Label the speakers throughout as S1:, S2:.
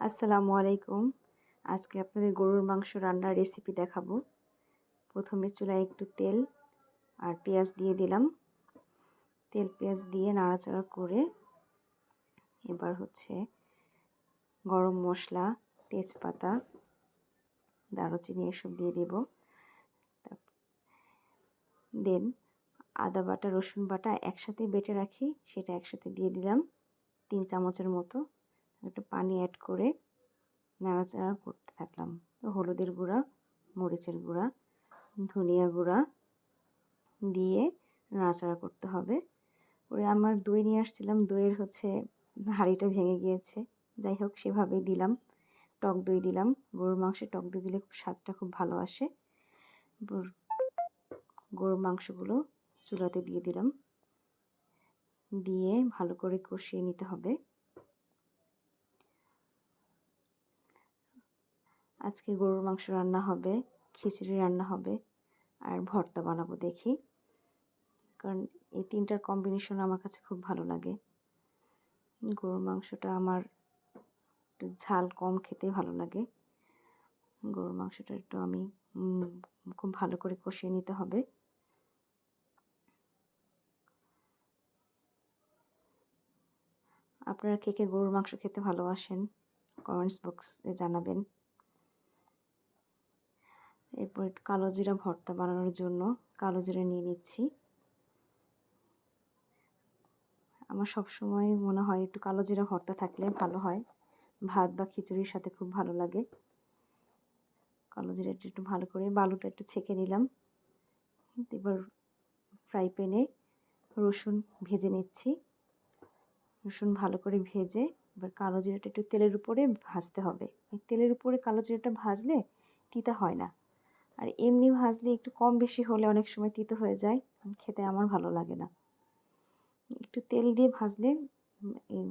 S1: আসসালামু আলাইকুম। আজকে আপনাদের গরুর মাংস রান্নার রেসিপি দেখাবো। প্রথমে চুলায় একটু তেল আর পেঁয়াজ দিয়ে দিলাম। তেল পেঁয়াজ দিয়ে নাড়াচাড়া করে এবার গরম মশলা, তেজপাতা, দারুচিনি এসব দিয়ে দেব। দেন আদা বাটা, রসুন বাটা একসাথে বেটে রাখি, সেটা একসাথে দিয়ে দিলাম 3 চামচের মতো। একটু পানি অ্যাড করে নাড়াচাড়া করতে থাকলাম। তো হলুদের গুঁড়া, মরিচের গুঁড়া, ধনিয়া গুঁড়া দিয়ে নাড়াচাড়া করতে হবে। পরে আমার দই নিয়ে আসছিলাম, দইয়ের হাঁড়িটা ভেঙে গিয়েছে। যাই হোক, সেভাবেই দিলাম। টক দই দিলাম। গরুর মাংসে টক দই দিলে স্বাদটা খুব ভালো আসে। গরুর মাংসগুলো চুলাতে দিয়ে দিলাম, দিয়ে ভালো করে কষিয়ে নিতে হবে। আজকে গরুর মাংস রান্না হবে, খিচুড়ি রান্না হবে, আর ভর্তা বানাবো দেখি। কারণ এই তিনটার কম্বিনেশন আমার কাছে খুব ভালো লাগে। গরুর মাংসটা আমার একটু ঝাল কম খেতে ভালো লাগে। গরুর মাংসটা একটু আমি খুব ভালো করে কষিয়ে নিতে হবে। আপনারা কে কে গরুর মাংস খেতে ভালোবাসেন কমেন্টস বক্সে জানাবেন। এরপর কালো জিরা ভর্তা বানানোর জন্য কালো জিরা নিয়ে নিচ্ছি। আমার সবসময় মনে হয় একটু কালো জিরা ভর্তা থাকলে ভালো হয়, ভাত বা খিচুড়ির সাথে খুব ভালো লাগে। কালো জিরাটা একটু ভালো করে বালুটা একটু ছেঁকে নিলাম। এবার ফ্রাই প্যানে রসুন ভেজে নিচ্ছি। রসুন ভালো করে ভেজে এবার কালো জিরাটা একটু তেলের উপরে ভাজতে হবে। এই তেলের উপরে কালো জিরাটা ভাজলে তিতা হয় না, আর এমনি ভাজলে একটু কম বেশি হলে অনেক সময় তিতো হয়ে যায়, খেতে আমার ভালো লাগে না। একটু তেল দিয়ে ভাজলে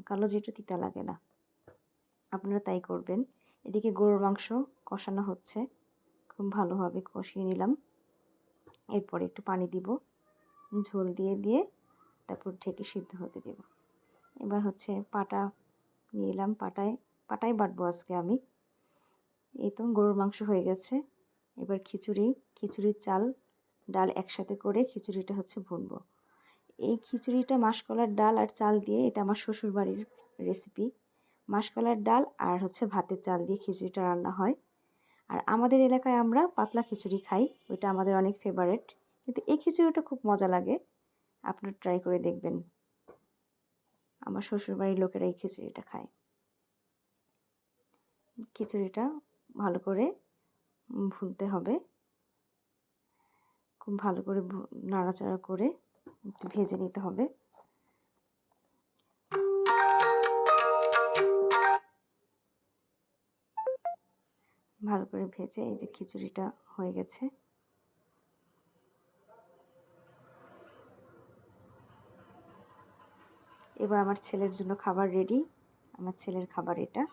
S1: কালো জিরাটা তিতা লাগে না। আপনারা তাই করবেন। এদিকে গরুর মাংস কষানো হচ্ছে, খুব ভালোভাবে কষিয়ে নিলাম। এরপরে একটু পানি দিব, ঝোল দিয়ে তারপর ঢেকে সিদ্ধ হতে দেব। এবার পাটা নিয়ে এলাম, পাটায় বাটবো আজকে আমি। এই তো গরুর মাংস হয়ে গেছে। এবার খিচুড়ির চাল ডাল একসাথে করে খিচুড়িটা ভুনবো। এই খিচুড়িটা মাসকলার ডাল আর চাল দিয়ে, এটা আমার শ্বশুর বাড়ির রেসিপি। মাসকলার ডাল আর ভাতের চাল দিয়ে খিচুড়িটা রান্না হয়। আর আমাদের এলাকায় আমরা পাতলা খিচুড়ি খাই, ওইটা আমাদের অনেক ফেভারিট। কিন্তু এই খিচুড়িটা খুব মজা লাগে, আপনারা ট্রাই করে দেখবেন। আমার শ্বশুরবাড়ির লোকেরা এই খিচুড়িটা খায়। খিচুড়িটা ভালো করে ভুনতে হবে, খুব ভালো করে নাড়াচাড়া করে একটু ভেজে নিতে হবে। ভালো করে ভেজে এই যে খিচুড়িটা হয়ে গেছে। এবার আমার ছেলের জন্য খাবার রেডি। আমার ছেলের খাবার এটা।